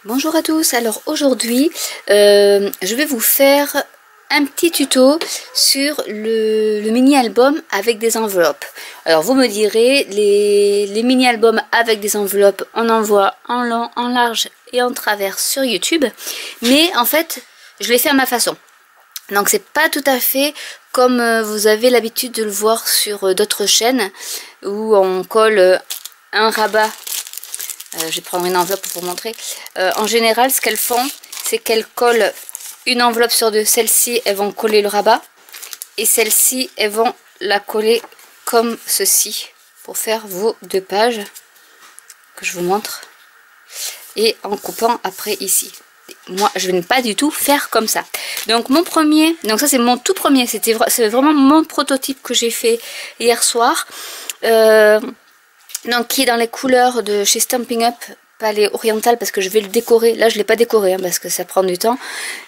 Bonjour à tous, alors aujourd'hui je vais vous faire un petit tuto sur le mini-album avec des enveloppes. Alors vous me direz, les mini-albums avec des enveloppes, on en voit en long, en large et en travers sur YouTube, mais en fait je l'ai fait à ma façon. Donc c'est pas tout à fait comme vous avez l'habitude de le voir sur d'autres chaînes où on colle un rabat. Je vais prendre une enveloppe pour vous montrer. En général, ce qu'elles font, c'est qu'elles collent une enveloppe sur deux. Celles-ci, elles vont coller le rabat. Et celles-ci, elles vont la coller comme ceci. Pour faire vos deux pages. Que je vous montre. Et en coupant après ici. Moi, je ne vais pas du tout faire comme ça. Donc mon premier, donc ça c'est mon tout premier. C'est vraiment mon prototype que j'ai fait hier soir. Donc qui est dans les couleurs de chez Stampin' Up, pas les orientales parce que je vais le décorer. Là je ne l'ai pas décoré parce que ça prend du temps.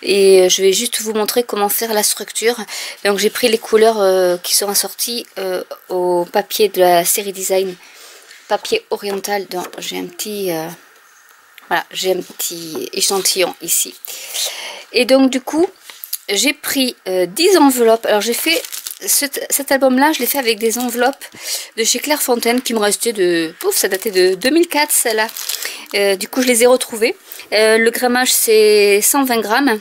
Et je vais juste vous montrer comment faire la structure. Donc j'ai pris les couleurs qui sont assorties au papier de la série design. Papier oriental. Donc j'ai un petit... voilà, j'ai un petit échantillon ici. Et donc du coup, j'ai pris 10 enveloppes. Alors j'ai fait... Cet album là je l'ai fait avec des enveloppes de chez Clairefontaine qui me restaient de... Pouf, ça datait de 2004 celle-là. Du coup je les ai retrouvées. Le grammage c'est 120 grammes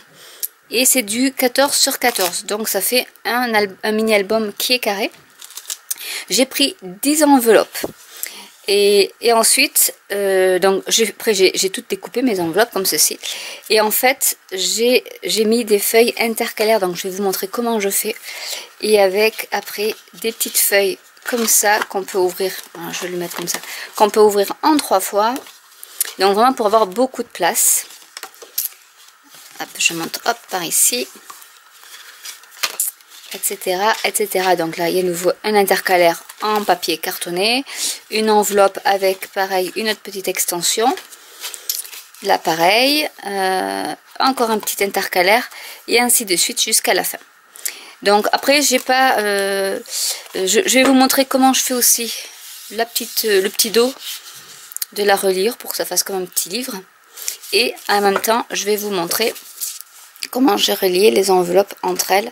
et c'est du 14 sur 14. Donc ça fait un mini album qui est carré. J'ai pris 10 enveloppes. Et ensuite, donc après j'ai toutes découpé mes enveloppes comme ceci. Et en fait, j'ai mis des feuilles intercalaires. Donc je vais vous montrer comment je fais. Et avec après des petites feuilles comme ça qu'on peut ouvrir. Alors, je vais le mettre comme ça. Qu'on peut ouvrir en 3 fois. Donc vraiment pour avoir beaucoup de place. Hop, je monte hop par ici. Etc, etc. Donc là il y a nouveau un intercalaire en papier cartonné, une enveloppe avec pareil une autre petite extension, là pareil, encore un petit intercalaire et ainsi de suite jusqu'à la fin. Donc après j'ai pas je vais vous montrer comment je fais aussi le petit dos de la reliure pour que ça fasse comme un petit livre, et en même temps je vais vous montrer comment j'ai relié les enveloppes entre elles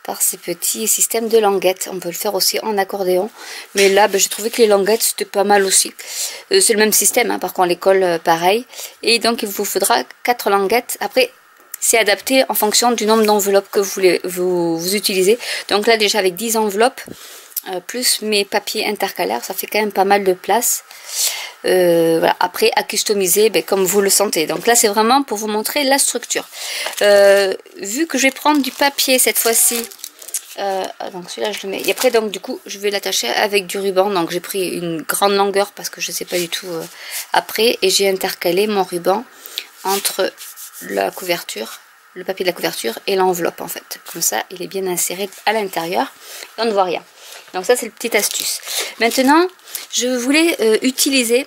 par ces petits systèmes de languettes. On peut le faire aussi en accordéon, mais là j'ai trouvé que les languettes c'était pas mal aussi. C'est le même système par contre on les colle pareil, et donc il vous faudra 4 languettes. Après c'est adapté en fonction du nombre d'enveloppes que vous utilisez. Donc là déjà avec 10 enveloppes plus mes papiers intercalaires, ça fait quand même pas mal de place. Voilà. Après à customiser comme vous le sentez. Donc là c'est vraiment pour vous montrer la structure. Vu que je vais prendre du papier cette fois-ci, donc celui-là je le mets, et après donc du coup je vais l'attacher avec du ruban. Donc j'ai pris une grande longueur parce que je sais pas du tout après, et j'ai intercalé mon ruban entre la couverture, le papier de la couverture et l'enveloppe en fait. Comme ça il est bien inséré à l'intérieur et on ne voit rien. Donc ça c'est une petite astuce. Maintenant je voulais utiliser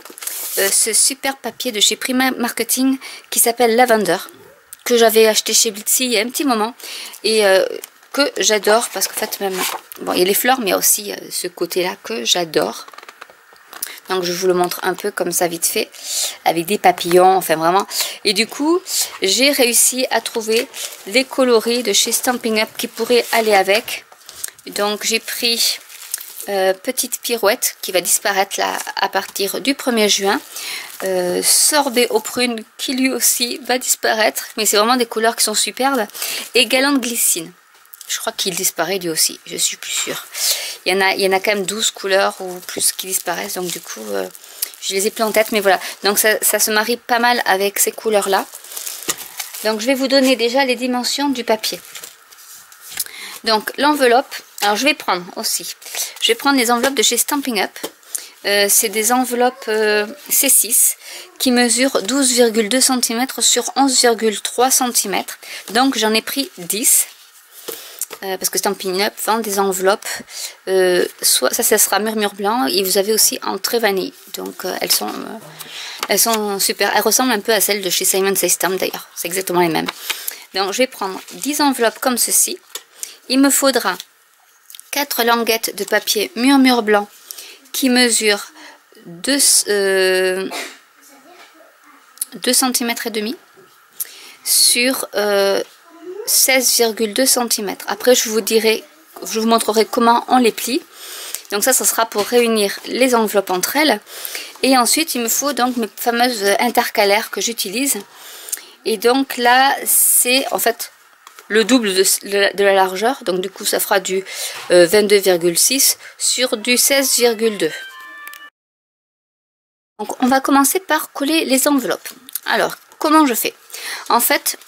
ce super papier de chez Prima Marketing qui s'appelle Lavender, que j'avais acheté chez Blitzy il y a un petit moment et que j'adore parce qu'en fait même, bon il y a les fleurs mais aussi ce côté là que j'adore. Donc je vous le montre un peu comme ça vite fait, avec des papillons, enfin vraiment. Et du coup, j'ai réussi à trouver les coloris de chez Stampin' Up qui pourraient aller avec. Donc j'ai pris Petite Pirouette qui va disparaître là à partir du 1er juin. Sorbet aux prunes qui lui aussi va disparaître. Mais c'est vraiment des couleurs qui sont superbes. Et Galante Glycine. Je crois qu'il disparaît lui aussi, je suis plus sûre. Il y en a quand même 12 couleurs ou plus qui disparaissent. Donc du coup, je les ai plus en tête. Mais voilà, donc ça se marie pas mal avec ces couleurs-là. Donc je vais vous donner déjà les dimensions du papier. Donc l'enveloppe, alors je vais prendre aussi. Je vais prendre les enveloppes de chez Stampin' Up. C'est des enveloppes C6 qui mesurent 12,2 cm sur 11,3 cm. Donc j'en ai pris 10. Parce que Stampin' Up vend des enveloppes, soit ça sera murmure blanc, et vous avez aussi en trait vanille. Donc elles sont super. Elles ressemblent un peu à celles de chez Simon Says Stamp d'ailleurs. C'est exactement les mêmes. Donc je vais prendre 10 enveloppes comme ceci. Il me faudra 4 languettes de papier murmure blanc qui mesurent 2 cm et demi sur 16,2 cm. Après je vous montrerai comment on les plie. Donc ça sera pour réunir les enveloppes entre elles. Et ensuite il me faut donc mes fameuses intercalaires que j'utilise. Et donc là c'est en fait le double de la largeur. Donc du coup ça fera du 22,6 sur du 16,2. Donc on va commencer par coller les enveloppes. Alors comment je fais? En fait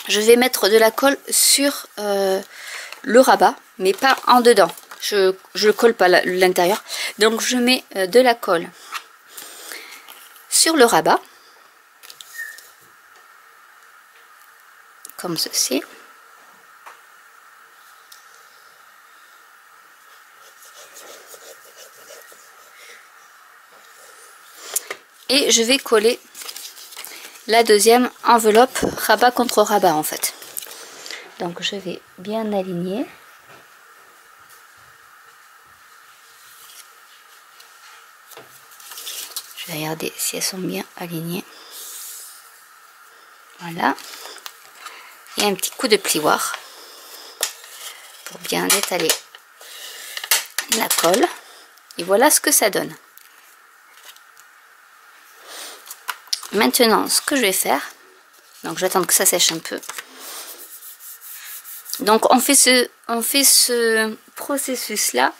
je vais mettre de la colle sur le rabat, mais pas en dedans. Je ne colle pas l'intérieur. Donc je mets de la colle sur le rabat. Comme ceci. Et je vais coller la deuxième enveloppe rabat contre rabat en fait. Donc je vais bien aligner. Je vais regarder si elles sont bien alignées. Voilà. Et un petit coup de plioir pour bien étaler la colle. Et voilà ce que ça donne. Maintenant, ce que je vais faire, donc je vais attendre que ça sèche un peu. Donc on fait ce processus là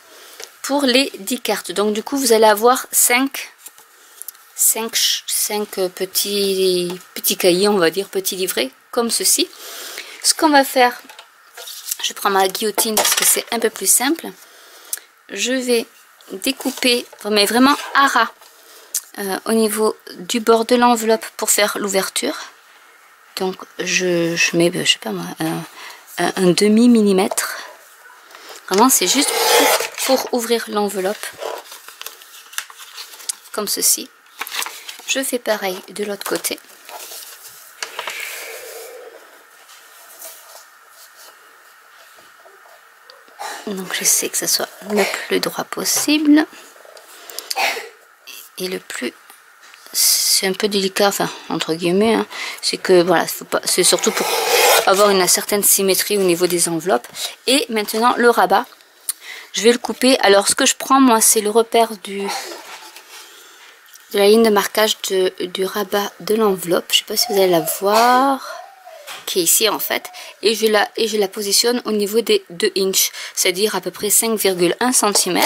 pour les 10 cartes. Donc du coup vous allez avoir 5 petits cahiers, on va dire, petits livrets comme ceci. Ce qu'on va faire, je prends ma guillotine parce que c'est un peu plus simple. Je vais découper, mais vraiment à ras, au niveau du bord de l'enveloppe pour faire l'ouverture. Donc je mets, je sais pas moi, un demi millimètre. Vraiment c'est juste pour ouvrir l'enveloppe. Comme ceci. Je fais pareil de l'autre côté. Donc j'essaie que ça soit le plus droit possible. Et le plus... C'est un peu délicat, enfin entre guillemets, hein, c'est que voilà, c'est surtout pour avoir une certaine symétrie au niveau des enveloppes. Et maintenant le rabat, je vais le couper. Alors ce que je prends moi, c'est le repère de la ligne de marquage du rabat de l'enveloppe. Je sais pas si vous allez la voir, qui est ici en fait. Et je la positionne au niveau des 2 inches, c'est-à-dire à peu près 5,1 cm.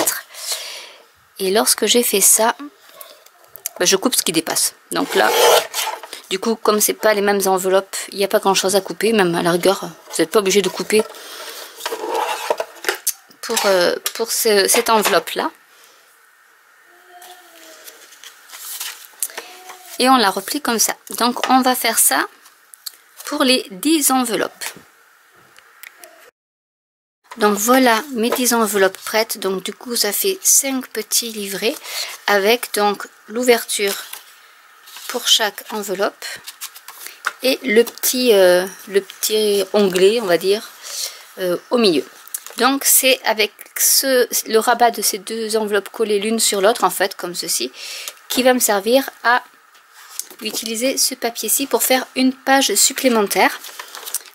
Et lorsque j'ai fait ça, je coupe ce qui dépasse. Donc là, du coup, comme c'est pas les mêmes enveloppes, il n'y a pas grand chose à couper. Même à la rigueur, vous n'êtes pas obligé de couper pour cette enveloppe là. Et on la replie comme ça. Donc on va faire ça pour les 10 enveloppes. Donc voilà mes 10 enveloppes prêtes. Donc du coup ça fait 5 petits livrets avec donc l'ouverture pour chaque enveloppe et le petit onglet on va dire au milieu. Donc c'est avec le rabat de ces 2 enveloppes collées l'une sur l'autre en fait comme ceci qui va me servir à utiliser ce papier-ci pour faire une page supplémentaire.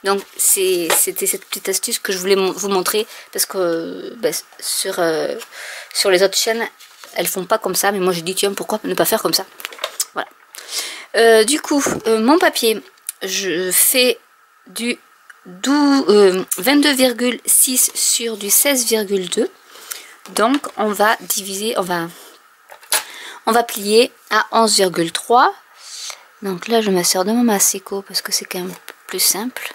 Donc c'était cette petite astuce que je voulais vous montrer parce que sur les autres chaînes elles font pas comme ça, mais moi j'ai dit tiens pourquoi ne pas faire comme ça. Voilà. Du coup mon papier, je fais du 22,6 sur du 16,2. Donc on va diviser, on va plier à 11,3. Donc là je me sers de mon masséco parce que c'est quand même plus simple.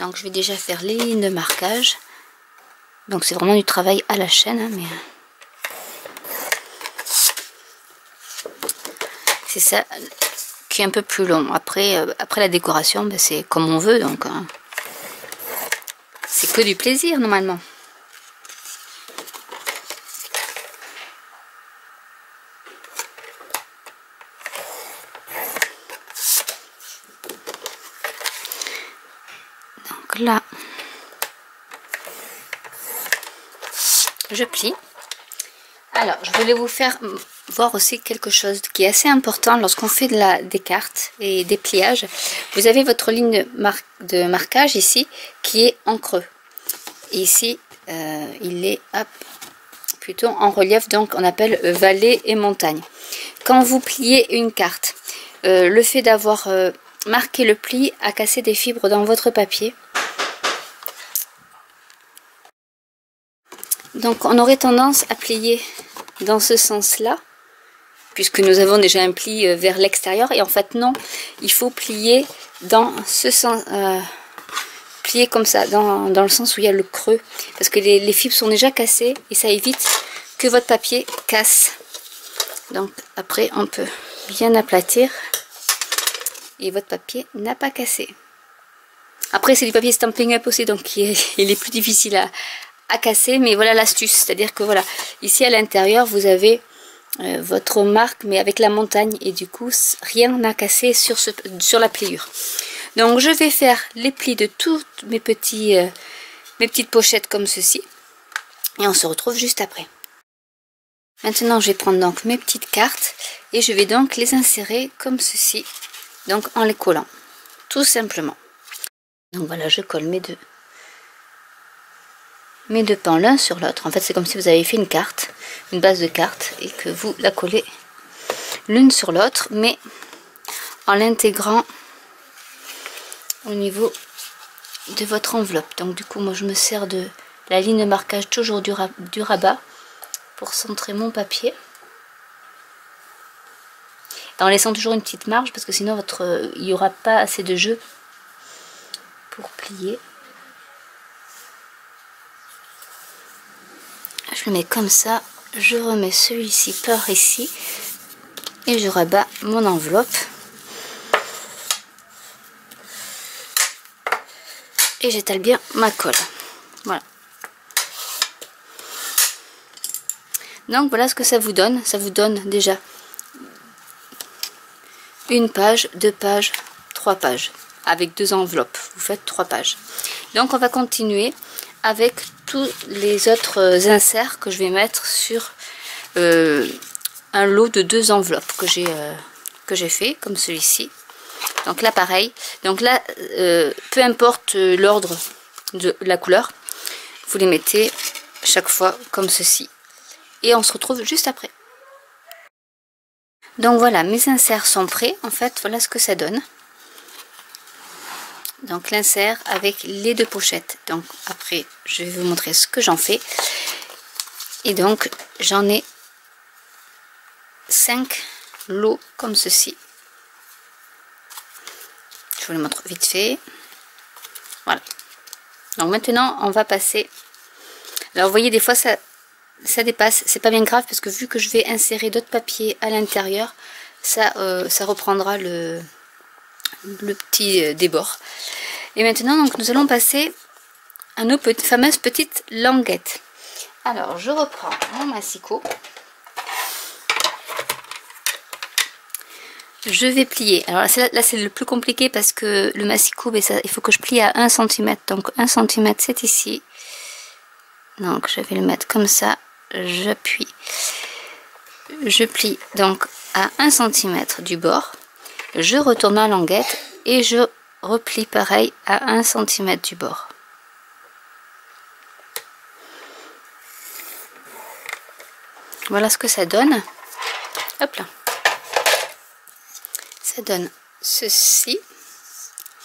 Donc je vais déjà faire les lignes de marquage. Donc c'est vraiment du travail à la chaîne, hein, mais c'est ça qui est un peu plus long. Après la décoration, ben, c'est comme on veut, donc hein, c'est que du plaisir normalement. Donc là, je plie. Alors, je voulais vous faire voir aussi quelque chose qui est assez important lorsqu'on fait des cartes et des pliages. Vous avez votre ligne de marquage ici qui est en creux. Et ici, il est plutôt en relief, donc on appelle vallée et montagne. Quand vous pliez une carte, le fait d'avoir marqué le pli a cassé des fibres dans votre papier. Donc on aurait tendance à plier dans ce sens-là, puisque nous avons déjà un pli vers l'extérieur, et en fait non, il faut plier dans ce sens, plier comme ça, dans le sens où il y a le creux, parce que les fibres sont déjà cassées, et ça évite que votre papier casse. Donc après on peut bien aplatir, et votre papier n'a pas cassé. Après c'est du papier Stampin' Up aussi, donc il est plus difficile à casser, mais voilà l'astuce, c'est-à-dire que voilà, ici à l'intérieur vous avez votre marque mais avec la montagne, et du coup rien n'a cassé sur la pliure. Donc je vais faire les plis de toutes mes petites pochettes comme ceci, et on se retrouve juste après. Maintenant je vais prendre donc mes petites cartes et je vais donc les insérer comme ceci, donc en les collant tout simplement. Donc voilà, je colle mes deux pans l'un sur l'autre. En fait c'est comme si vous avez fait une base de carte, et que vous la collez l'une sur l'autre, mais en l'intégrant au niveau de votre enveloppe. Donc du coup moi je me sers de la ligne de marquage toujours du rabat pour centrer mon papier, en laissant toujours une petite marge, parce que sinon il n'y aura pas assez de jeu pour plier. Je le mets comme ça, je remets celui-ci par ici et je rabats mon enveloppe. Et j'étale bien ma colle. Voilà. Donc voilà ce que ça vous donne. Ça vous donne déjà une page, 2 pages, 3 pages. Avec 2 enveloppes. Vous faites 3 pages. Donc on va continuer avec tous les autres inserts que je vais mettre sur un lot de 2 enveloppes que j'ai fait, comme celui-ci. Donc là pareil, donc là peu importe l'ordre de la couleur, vous les mettez chaque fois comme ceci, et on se retrouve juste après. Donc voilà, mes inserts sont prêts. En fait voilà ce que ça donne. Donc l'insert avec les 2 pochettes. Donc après je vais vous montrer ce que j'en fais. Et donc j'en ai 5 lots comme ceci. Je vous le montre vite fait. Voilà. Donc maintenant on va passer. Alors vous voyez, des fois ça dépasse. C'est pas bien grave, parce que vu que je vais insérer d'autres papiers à l'intérieur, ça reprendra le petit débord. Et maintenant donc nous allons passer à nos fameuses petites languettes. Alors je reprends mon massicot. Je vais plier. Alors là c'est le plus compliqué, parce que le massicot, il faut que je plie à 1 cm. Donc 1 cm c'est ici. Donc je vais le mettre comme ça. J'appuie. Je plie donc à 1 cm du bord. Je retourne ma languette et je replie pareil à 1 cm du bord. Voilà ce que ça donne. Hop là. Ça donne ceci.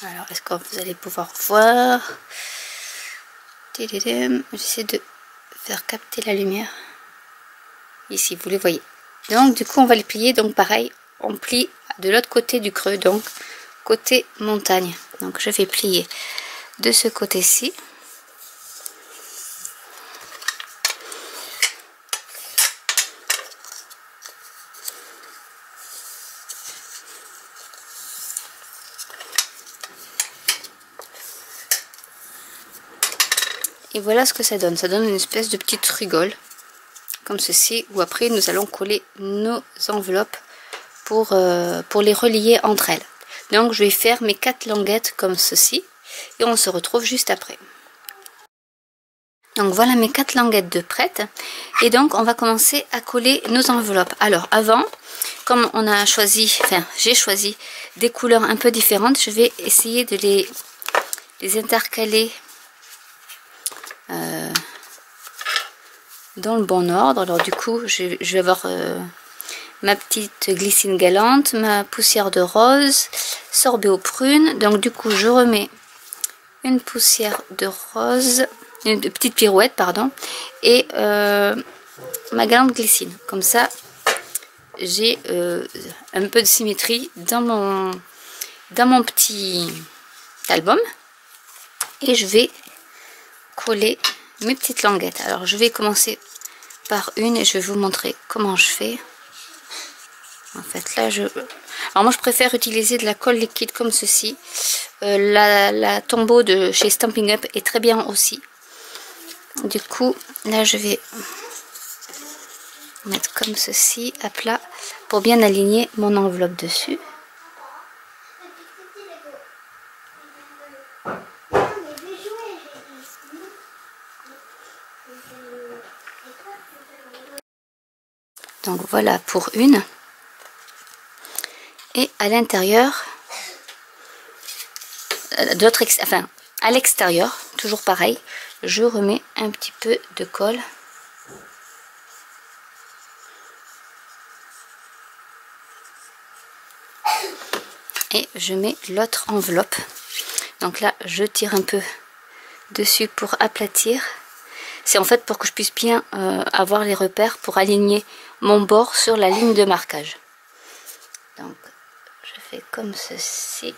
Alors est-ce que vous allez pouvoir voir? J'essaie de faire capter la lumière. Ici vous les voyez. Donc du coup on va les plier. Donc pareil, on plie de l'autre côté du creux, donc côté montagne. Donc je vais plier de ce côté-ci. Et voilà ce que ça donne. Ça donne une espèce de petite rigole, comme ceci, où après nous allons coller nos enveloppes pour les relier entre elles. Donc je vais faire mes 4 languettes comme ceci, et on se retrouve juste après. Donc voilà mes 4 languettes de prêtes. Et donc on va commencer à coller nos enveloppes. Alors avant, comme on a choisi, enfin j'ai choisi des couleurs un peu différentes, je vais essayer de les intercaler dans le bon ordre. Alors du coup je vais avoir ma petite glycine galante, ma poussière de rose, sorbet aux prunes. Donc du coup je remets une poussière de rose, une petite pirouette pardon, et ma galante glycine. Comme ça j'ai un peu de symétrie dans mon petit album. Et je vais coller mes petites languettes. Alors je vais commencer par une et je vais vous montrer comment je fais. En fait là alors moi je préfère utiliser de la colle liquide comme ceci. La Tombow de chez Stampin' Up est très bien aussi. Du coup là je vais mettre comme ceci à plat pour bien aligner mon enveloppe dessus. Donc voilà pour une. Et à l'intérieur, enfin à l'extérieur, toujours pareil, je remets un petit peu de colle. Et je mets l'autre enveloppe. Donc là, je tire un peu dessus pour aplatir. C'est en fait pour que je puisse bien avoir les repères pour aligner mon bord sur la ligne de marquage. Donc je fais comme ceci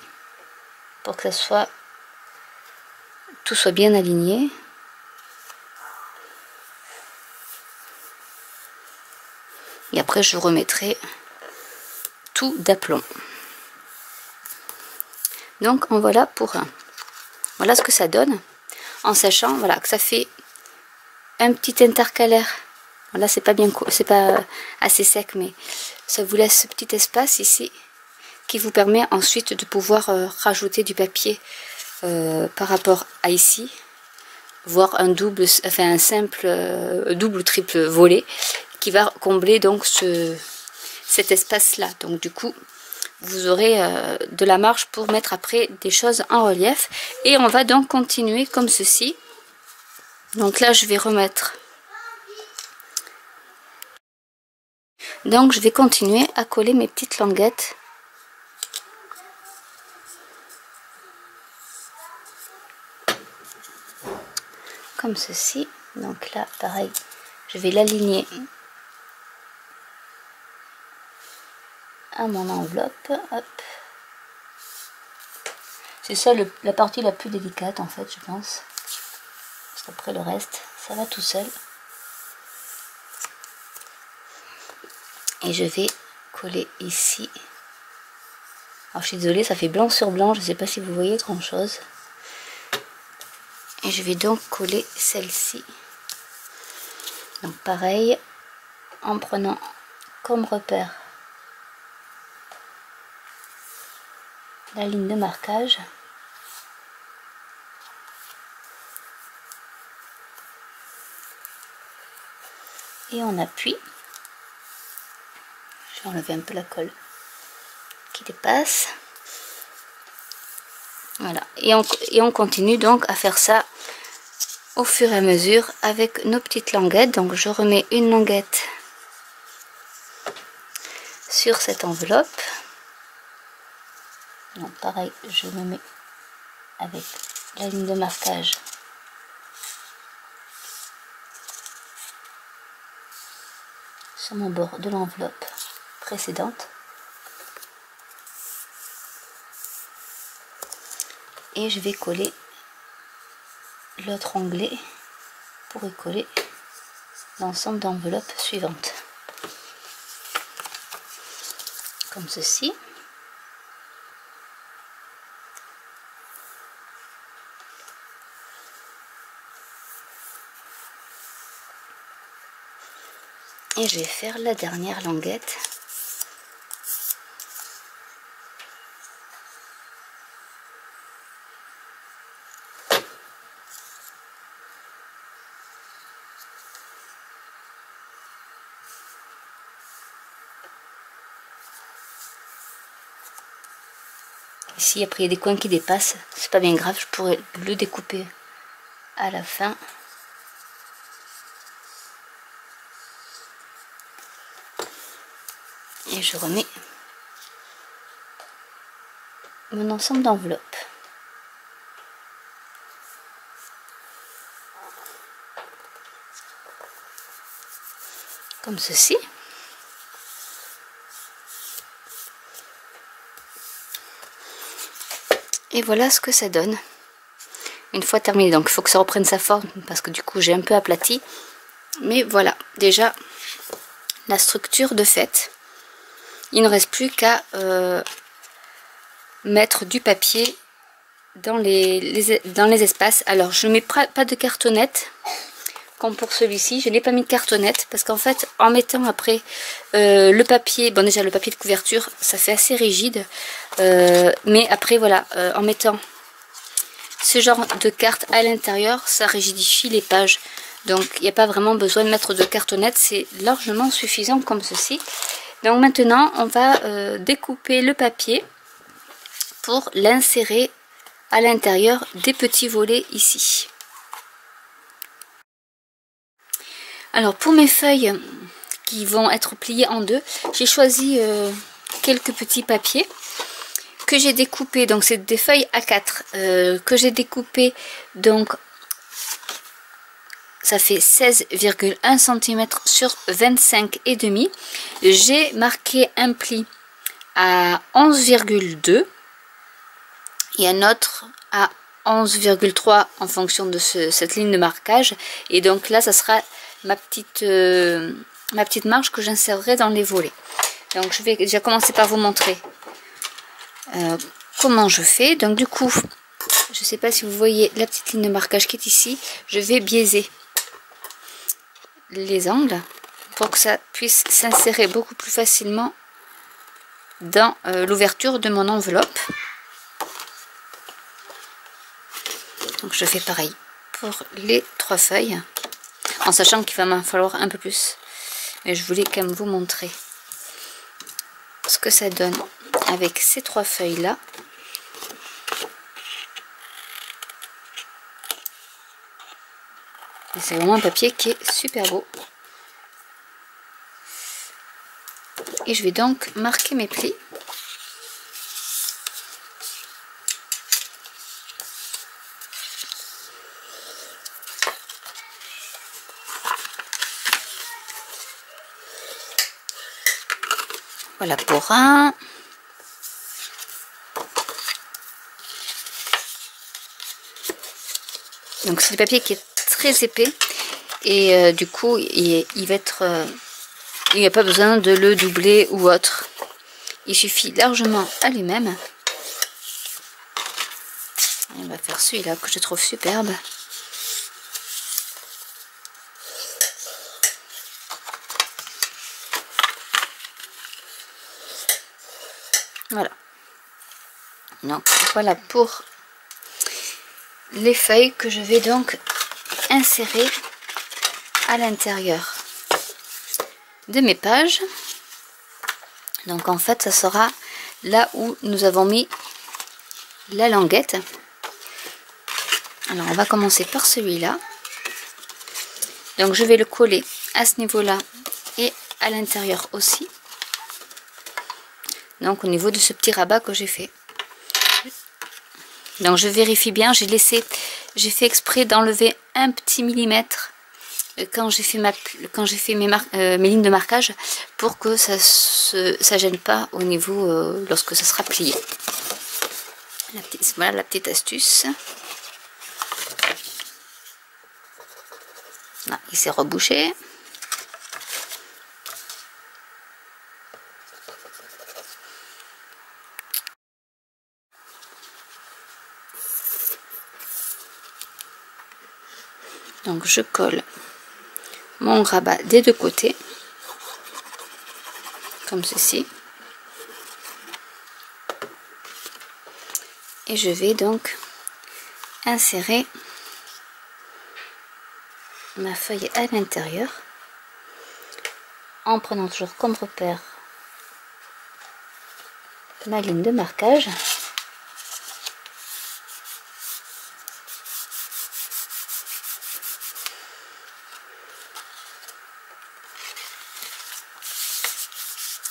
pour que tout soit bien aligné. Et après je remettrai tout d'aplomb. Donc en voilà pour un. Voilà ce que ça donne, en sachant voilà que ça fait un petit intercalaire. Là c'est pas bien, c'est pas assez sec, mais ça vous laisse ce petit espace ici qui vous permet ensuite de pouvoir rajouter du papier par rapport à ici, voire un double, enfin un simple double ou triple volet qui va combler donc cet espace là. Donc du coup vous aurez de la marge pour mettre après des choses en relief. Et on va donc continuer comme ceci. Donc là je vais remettre, donc je vais continuer à coller mes petites languettes. Comme ceci. Donc là pareil, je vais l'aligner à mon enveloppe. Hop. C'est ça la partie la plus délicate en fait, je pense. Parce qu'après le reste, ça va tout seul. Et je vais coller ici. Alors je suis désolée, ça fait blanc sur blanc, je ne sais pas si vous voyez grand chose. Et je vais donc coller celle-ci. Donc pareil, en prenant comme repère la ligne de marquage. Et on appuie. Je vais enlever un peu la colle qui dépasse. Voilà. Et on continue donc à faire ça au fur et à mesure avec nos petites languettes. Donc je remets une languette sur cette enveloppe. Donc pareil, je me mets avec la ligne de marquage sur mon bord de l'enveloppe précédente. Et je vais coller l'autre onglet pour y coller l'ensemble d'enveloppes suivantes. Comme ceci. Et je vais faire la dernière languette. Ici après il y a des coins qui dépassent, c'est pas bien grave, je pourrais le découper à la fin. Et je remets mon ensemble d'enveloppes. Comme ceci. Et voilà ce que ça donne. Une fois terminé, donc il faut que ça reprenne sa forme parce que du coup j'ai un peu aplati. Mais voilà, déjà la structure de fait. Il ne reste plus qu'à mettre du papier dans les espaces. Alors je ne mets pas de cartonnette comme pour celui-ci. Je n'ai pas mis de cartonnette parce qu'en fait en mettant après le papier, bon déjà le papier de couverture ça fait assez rigide. Mais après voilà, en mettant ce genre de carte à l'intérieur, ça rigidifie les pages. Donc il n'y a pas vraiment besoin de mettre de cartonnette, c'est largement suffisant comme ceci. Donc maintenant on va découper le papier pour l'insérer à l'intérieur des petits volets ici. Alors pour mes feuilles qui vont être pliées en deux, j'ai choisi quelques petits papiers que j'ai découpés, donc c'est des feuilles A4 que j'ai découpées, donc ça fait 16,1 cm sur 25,5. J'ai marqué un pli à 11,2 et un autre à 11,3 en fonction de cette ligne de marquage. Et donc là, ça sera ma petite marge que j'insérerai dans les volets. Donc je vais déjà commencer par vous montrer comment je fais. Donc du coup, je ne sais pas si vous voyez la petite ligne de marquage qui est ici. Je vais biaiser les angles pour que ça puisse s'insérer beaucoup plus facilement dans l'ouverture de mon enveloppe. Donc je fais pareil pour les 3 feuilles, en sachant qu'il va m'en falloir un peu plus. Mais je voulais quand même vous montrer ce que ça donne avec ces 3 feuilles là. C'est vraiment un papier qui est super beau. Et je vais donc marquer mes plis. Voilà pour un. Donc c'est du papier qui est très épais et du coup il va être il n'y a pas besoin de le doubler ou autre, il suffit largement à lui-même. On va faire celui-là que je trouve superbe. Voilà, donc voilà pour les feuilles que je vais donc insérer à l'intérieur de mes pages. Donc en fait ça sera là où nous avons mis la languette. Alors on va commencer par celui-là. Donc je vais le coller à ce niveau là et à l'intérieur aussi, donc au niveau de ce petit rabat que j'ai fait. Donc je vérifie bien, j'ai fait exprès d'enlever un petit millimètre quand j'ai fait mes lignes de marquage pour que ça gêne pas au niveau lorsque ça sera plié. Voilà la petite astuce. Là, il s'est rebouché. Donc je colle mon rabat des deux côtés, comme ceci. Et je vais donc insérer ma feuille à l'intérieur en prenant toujours comme repère ma ligne de marquage.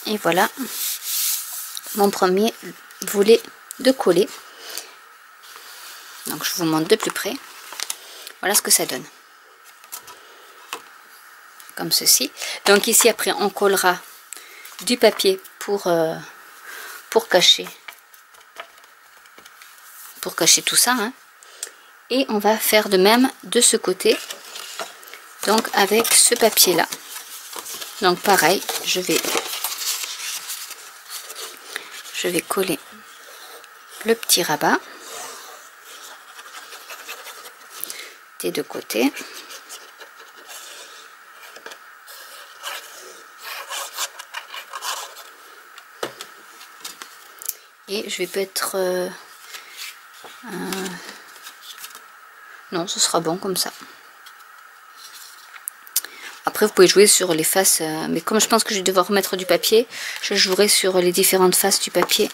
Et voilà mon premier volet de coller. Donc je vous montre de plus près. Voilà ce que ça donne. Comme ceci. Donc ici après on collera du papier pour cacher tout ça, hein. Et on va faire de même de ce côté, donc avec ce papier là. Donc pareil, je vais coller le petit rabat des deux côtés. Et je vais peut-être non, ce sera bon comme ça. Après vous pouvez jouer sur les faces, mais comme je pense que je vais devoir remettre du papier, je jouerai sur les différentes faces du papier.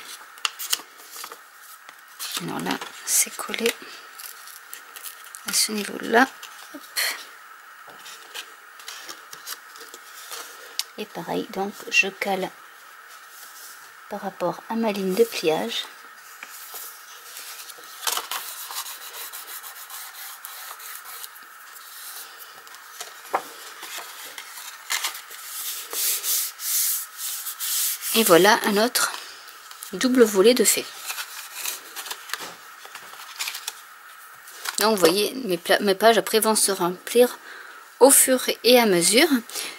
Alors là c'est collé à ce niveau là. Hop. Et pareil, donc je cale par rapport à ma ligne de pliage. Et voilà un autre double volet de fait. Donc vous voyez, mes pages après vont se remplir au fur et à mesure.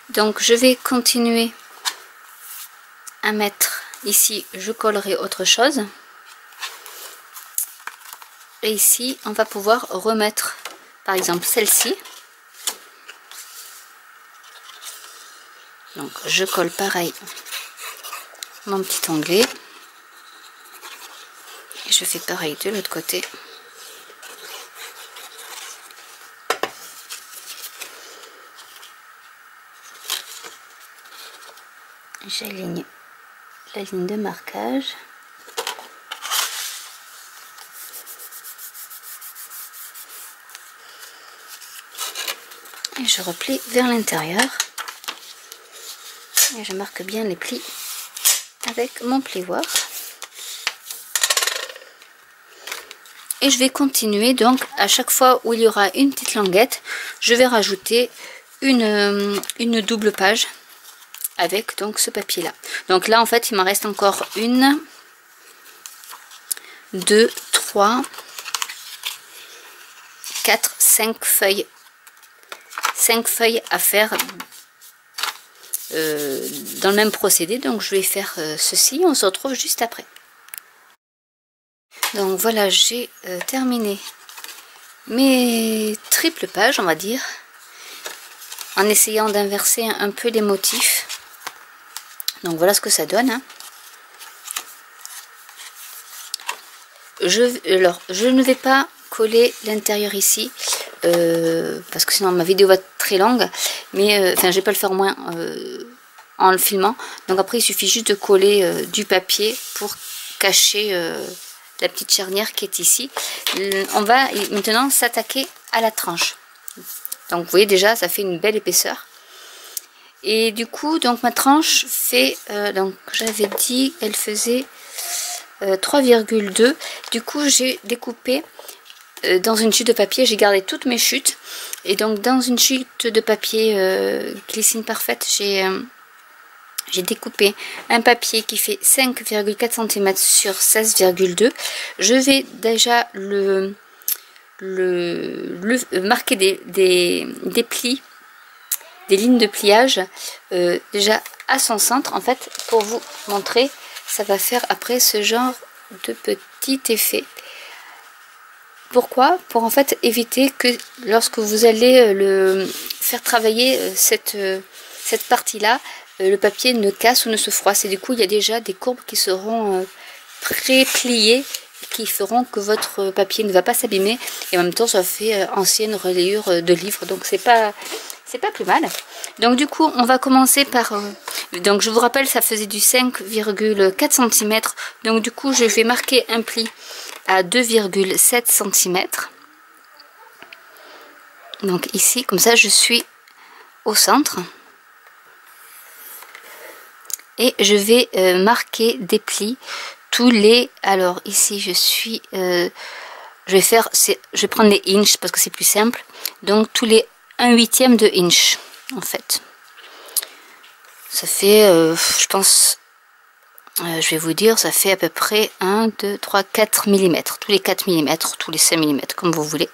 Donc je vais continuer à mettre ici, je collerai autre chose. Et ici, on va pouvoir remettre par exemple celle-ci. Donc je colle pareil mon petit onglet. Et je fais pareil de l'autre côté. J'aligne la ligne de marquage. Et je replie vers l'intérieur. Et je marque bien les plis avec mon plioir. Et je vais continuer, donc à chaque fois où il y aura une petite languette, je vais rajouter une double page avec donc ce papier là. Donc là en fait il m'en reste encore 1, 2, 3, 4, 5 feuilles. 5 feuilles à faire dans le même procédé. Donc je vais faire ceci, on se retrouve juste après. Donc voilà, j'ai terminé mes triples pages, on va dire, en essayant d'inverser un peu les motifs. Donc voilà ce que ça donne, hein. Je ne vais pas coller l'intérieur ici parce que sinon ma vidéo va être très longue, mais enfin je vais pas le faire moins en le filmant. Donc après il suffit juste de coller du papier pour cacher la petite charnière qui est ici. On va maintenant s'attaquer à la tranche. Donc vous voyez déjà ça fait une belle épaisseur. Et du coup donc ma tranche fait donc j'avais dit elle faisait 3,2. Du coup j'ai découpé dans une chute de papier, j'ai gardé toutes mes chutes. Et donc dans une chute de papier glycine parfaite, j'ai découpé un papier qui fait 5,4 cm sur 16,2. Je vais déjà marquer des plis, des lignes de pliage déjà à son centre en fait, pour vous montrer. Ça va faire après ce genre de petit effet. Pourquoi? Pour en fait éviter que lorsque vous allez faire travailler cette partie là, le papier ne casse ou ne se froisse. Et du coup il y a déjà des courbes qui seront pré-pliées, qui feront que votre papier ne va pas s'abîmer. Et en même temps ça fait ancienne relayure de livre, donc c'est pas plus mal. Donc du coup on va commencer par donc je vous rappelle ça faisait du 5,4 cm. donc du coup je vais marquer un pli à 2,7 cm. Donc ici comme ça je suis au centre. et je vais marquer des plis tous les, alors ici je vais prendre les inches parce que c'est plus simple, donc tous les 1/8 de inch en fait. Ça fait je pense, je vais vous dire, ça fait à peu près 1 2 3 4 mm, tous les 4 mm, tous les 5 mm comme vous voulez.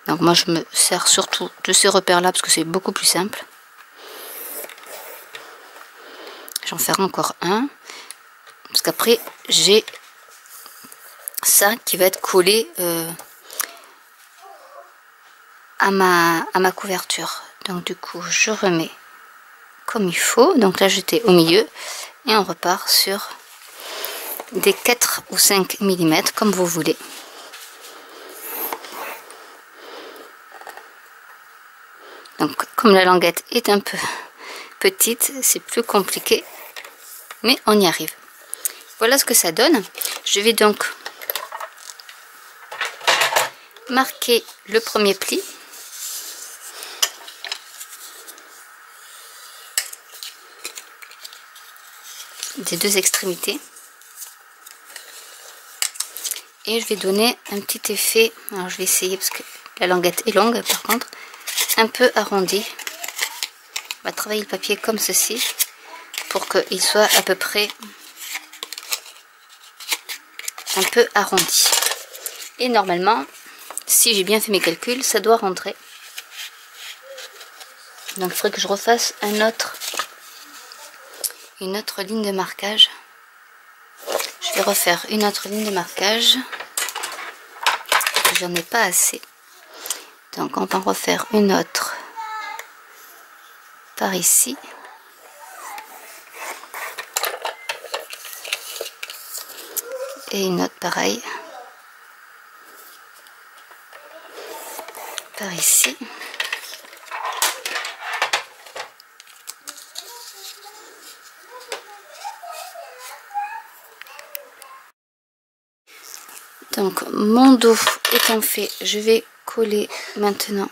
Donc moi je me sers surtout de ces repères là parce que c'est beaucoup plus simple. J'en ferai encore un parce qu'après j'ai ça qui va être collé à ma couverture. Donc du coup je remets comme il faut. Donc là j'étais au milieu et on repart sur des 4 ou 5 mm comme vous voulez. Donc comme la languette est un peu petite, c'est plus compliqué, mais on y arrive. Voilà ce que ça donne. Je vais donc marquer le premier pli. Des deux extrémités. Et je vais donner un petit effet, alors je vais essayer parce que la languette est longue par contre, un peu arrondi. On va travailler le papier comme ceci pour qu'il soit à peu près un peu arrondi. Et normalement, si j'ai bien fait mes calculs, ça doit rentrer. Donc il faudrait que je refasse une autre ligne de marquage. Je vais refaire une autre ligne de marquage. J'en ai pas assez. Donc on va en refaire une autre par ici. Et une autre pareille. Par ici. Donc mon dos étant fait, je vais coller maintenant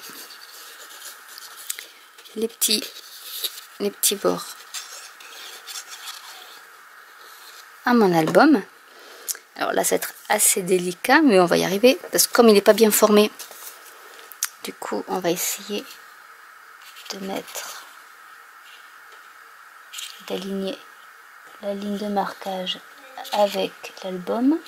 les petits bords à mon album. Alors là ça va être assez délicat, mais on va y arriver parce que comme il n'est pas bien formé, du coup on va essayer d'aligner la ligne de marquage avec l'album.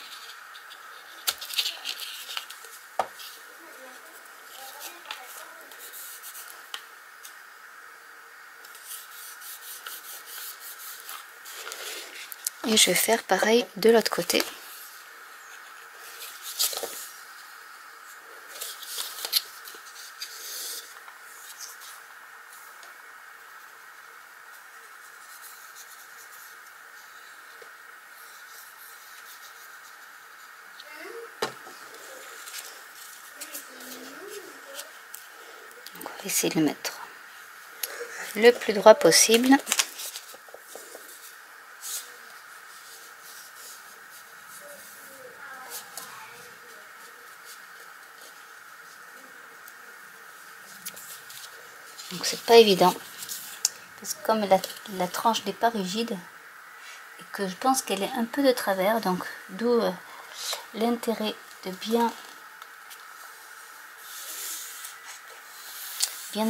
Et je vais faire pareil de l'autre côté. Donc on va essayer de le mettre le plus droit possible. Donc c'est pas évident parce que comme la tranche n'est pas rigide et que je pense qu'elle est un peu de travers, donc d'où l'intérêt de bien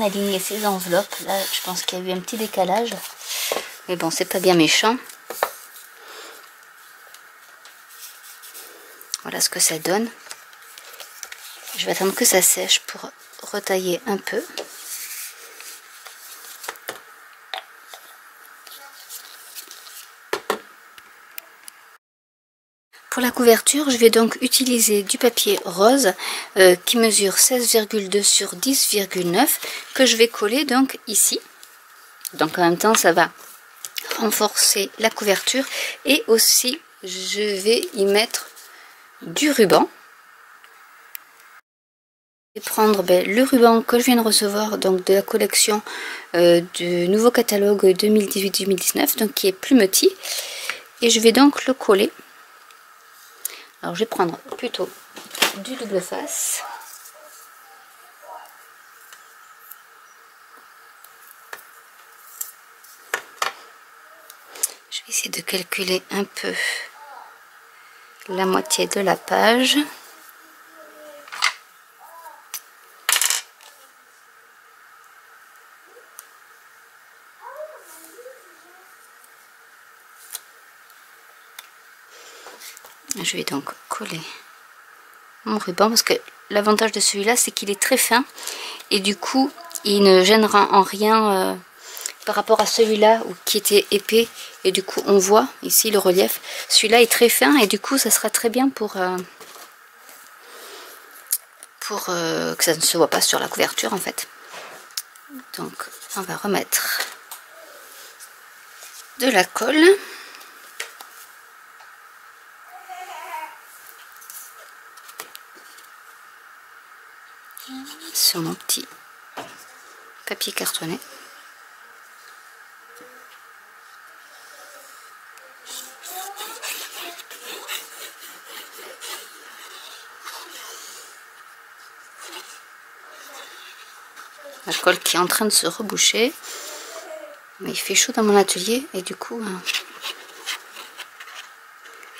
aligner ces enveloppes. Là je pense qu'il y a eu un petit décalage, mais bon c'est pas bien méchant. Voilà ce que ça donne. Je vais attendre que ça sèche pour retailler un peu. Pour la couverture, je vais donc utiliser du papier rose qui mesure 16,2 sur 10,9 que je vais coller donc ici. Donc en même temps, ça va renforcer la couverture et aussi je vais y mettre du ruban. Je vais prendre le ruban que je viens de recevoir donc de la collection du nouveau catalogue 2018-2019, donc qui est plumetis, et je vais donc le coller. Alors je vais prendre plutôt du double face. Essayer de calculer un peu la moitié de la page. Je vais donc coller mon ruban parce que l'avantage de celui-là c'est qu'il est très fin et du coup il ne gênera en rien par rapport à celui-là qui était épais, et du coup on voit ici le relief. Celui-là est très fin et du coup ça sera très bien pour que ça ne se voit pas sur la couverture en fait. Donc on va remettre de la colle. Sur mon petit papier cartonné. La colle qui est en train de se reboucher, mais il fait chaud dans mon atelier et du coup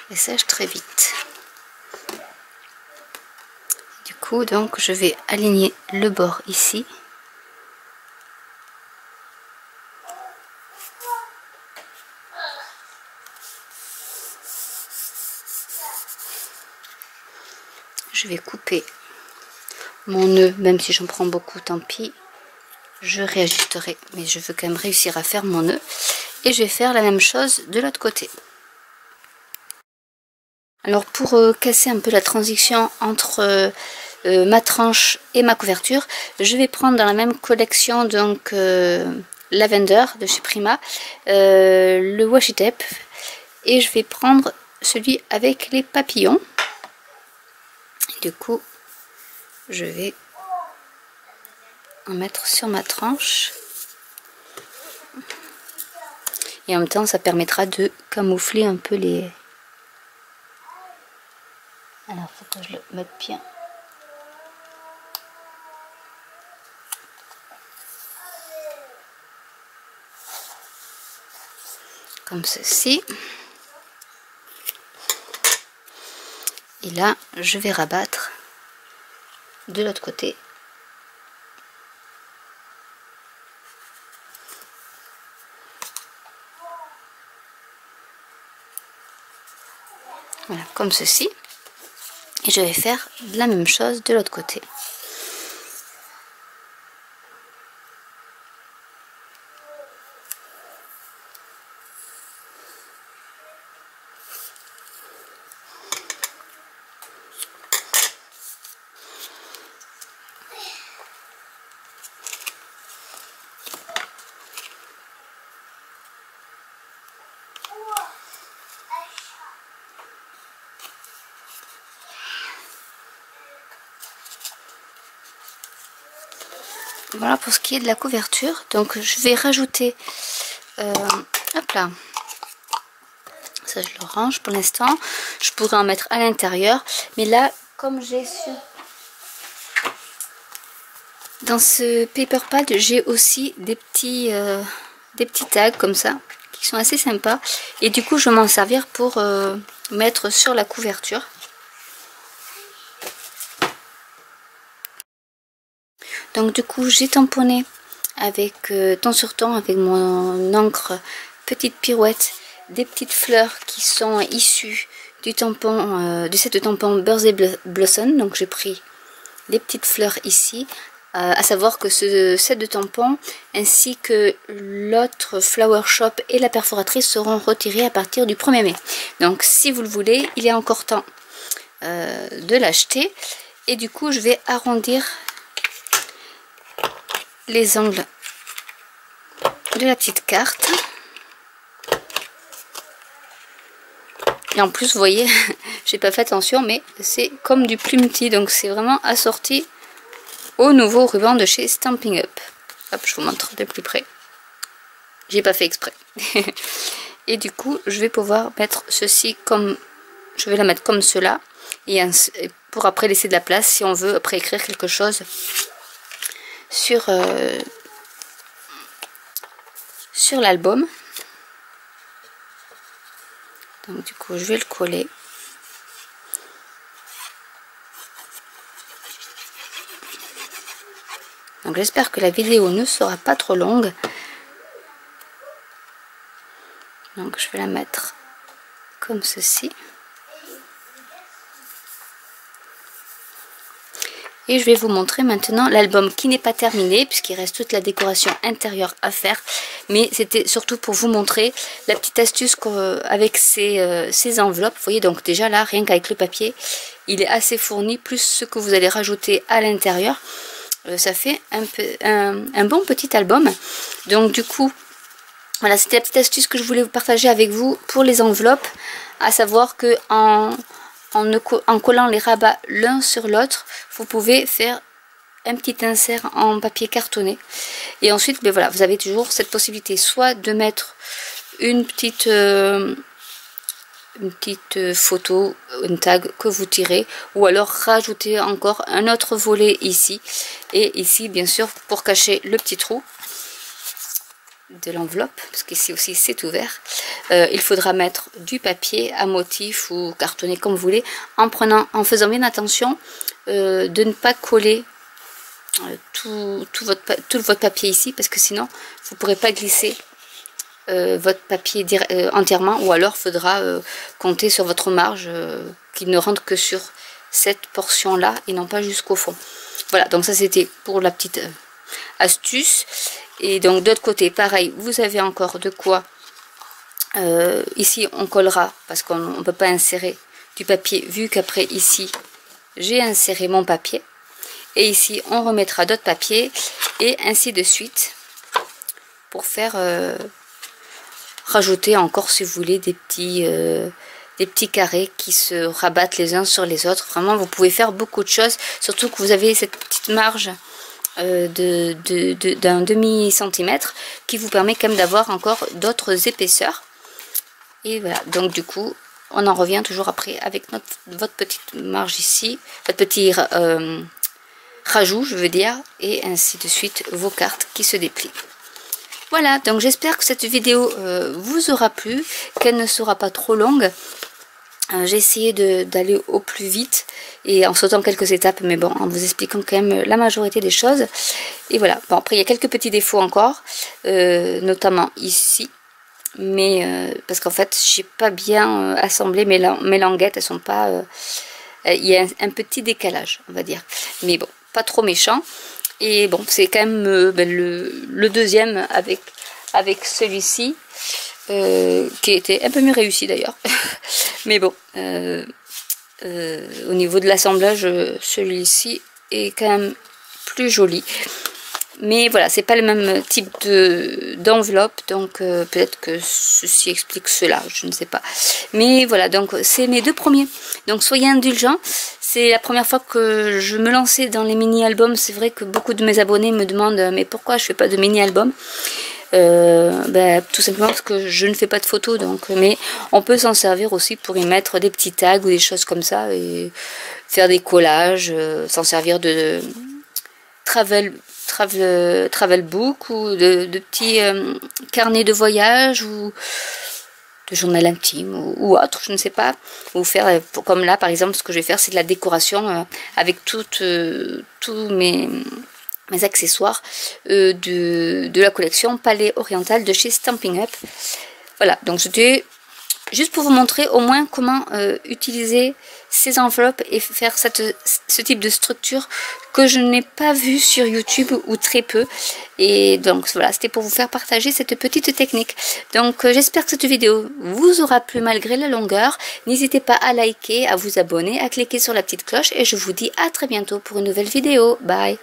elle sèche très vite. Du coup donc je vais aligner le bord ici. Je vais couper mon nœud, même si j'en prends beaucoup, tant pis. Je réajusterai, mais je veux quand même réussir à faire mon nœud. Et je vais faire la même chose de l'autre côté. Alors pour casser un peu la transition entre ma tranche et ma couverture, je vais prendre dans la même collection donc Lavender de chez Prima, le washi tape, et je vais prendre celui avec les papillons. Du coup, je vais en mettre sur ma tranche. Et en même temps, ça permettra de camoufler un peu les... Alors, il faut que je le mette bien. Comme ceci. Et là, je vais rabattre de l'autre côté. Voilà, comme ceci. Et je vais faire la même chose de l'autre côté. Voilà pour ce qui est de la couverture. Donc je vais rajouter, hop là, ça je le range pour l'instant. Je pourrais en mettre à l'intérieur, mais là comme j'ai dans ce paper pad, j'ai aussi des petits tags comme ça qui sont assez sympas, et du coup je vais m'en servir pour mettre sur la couverture. Donc du coup j'ai tamponné avec temps sur temps avec mon encre petite pirouette des petites fleurs qui sont issues du tampon du set de tampons Birthday Blossom. Donc j'ai pris des petites fleurs ici, à savoir que ce set de tampons ainsi que l'autre Flower Shop et la perforatrice seront retirés à partir du 1er mai. Donc si vous le voulez, il est encore temps de l'acheter, et du coup je vais arrondir les angles de la petite carte. Et en plus vous voyez, j'ai pas fait attention, mais c'est comme du plumetis, donc c'est vraiment assorti au nouveau ruban de chez Stampin' Up. Hop, je vous montre de plus près. J'ai pas fait exprès. Et du coup je vais pouvoir mettre ceci comme, je vais la mettre comme cela, et pour après laisser de la place si on veut après écrire quelque chose sur l'album. Donc du coup je vais le coller. Donc j'espère que la vidéo ne sera pas trop longue. Donc je vais la mettre comme ceci. Et je vais vous montrer maintenant l'album qui n'est pas terminé puisqu'il reste toute la décoration intérieure à faire. Mais c'était surtout pour vous montrer la petite astuce avec ces enveloppes. Vous voyez donc déjà là, rien qu'avec le papier, il est assez fourni. Plus ce que vous allez rajouter à l'intérieur. Ça fait un bon petit album. Donc du coup, voilà, c'était la petite astuce que je voulais vous partager avec vous pour les enveloppes. À savoir que en collant les rabats l'un sur l'autre, vous pouvez faire un petit insert en papier cartonné. Et ensuite, ben voilà, vous avez toujours cette possibilité soit de mettre une petite photo, une tag que vous tirez, ou alors rajouter encore un autre volet ici. Et ici, bien sûr, pour cacher le petit trou de l'enveloppe, parce qu'ici aussi c'est ouvert, il faudra mettre du papier à motif ou cartonné comme vous voulez, en faisant bien attention de ne pas coller tout votre papier ici, parce que sinon vous ne pourrez pas glisser votre papier entièrement, ou alors faudra compter sur votre marge qui ne rentre que sur cette portion là et non pas jusqu'au fond. Voilà, donc ça c'était pour la petite astuce. Et donc de l'autre côté pareil, vous avez encore de quoi ici on collera parce qu'on ne peut pas insérer du papier vu qu'après ici j'ai inséré mon papier, et ici on remettra d'autres papiers et ainsi de suite pour faire rajouter encore si vous voulez des petits carrés qui se rabattent les uns sur les autres. Vraiment vous pouvez faire beaucoup de choses, surtout que vous avez cette petite marge d'un demi-centimètre qui vous permet quand même d'avoir encore d'autres épaisseurs. Et voilà, donc du coup on en revient toujours après avec votre petite marge ici, votre petit rajout je veux dire, et ainsi de suite vos cartes qui se déplient. Voilà, donc j'espère que cette vidéo vous aura plu, qu'elle ne sera pas trop longue. J'ai essayé d'aller au plus vite et en sautant quelques étapes, mais bon, en vous expliquant quand même la majorité des choses. Et voilà, bon après il y a quelques petits défauts encore, notamment ici, mais parce qu'en fait j'ai pas bien assemblé mes languettes, elles sont pas, il y a un petit décalage on va dire, mais bon, pas trop méchant. Et bon, c'est quand même le deuxième avec celui-ci. Qui était un peu mieux réussi d'ailleurs. Mais bon, au niveau de l'assemblage, celui-ci est quand même plus joli. Mais voilà, c'est pas le même type d'enveloppe, donc peut-être que ceci explique cela, je ne sais pas. Mais voilà, donc c'est mes deux premiers. Donc soyez indulgents. C'est la première fois que je me lançais dans les mini-albums. C'est vrai que beaucoup de mes abonnés me demandent mais pourquoi je fais pas de mini-album. Tout simplement parce que je ne fais pas de photos, donc, mais on peut s'en servir aussi pour y mettre des petits tags ou des choses comme ça et faire des collages, s'en servir de travel book ou de petits carnets de voyage ou de journal intime ou autre, je ne sais pas, ou faire comme là par exemple. Ce que je vais faire, c'est de la décoration avec tous mes accessoires de la collection Palais Oriental de chez Stampin' Up. Voilà, donc c'était juste pour vous montrer au moins comment utiliser ces enveloppes et faire ce type de structure que je n'ai pas vu sur YouTube ou très peu. Et donc voilà, c'était pour vous faire partager cette petite technique. Donc j'espère que cette vidéo vous aura plu malgré la longueur. N'hésitez pas à liker, à vous abonner, à cliquer sur la petite cloche et je vous dis à très bientôt pour une nouvelle vidéo. Bye!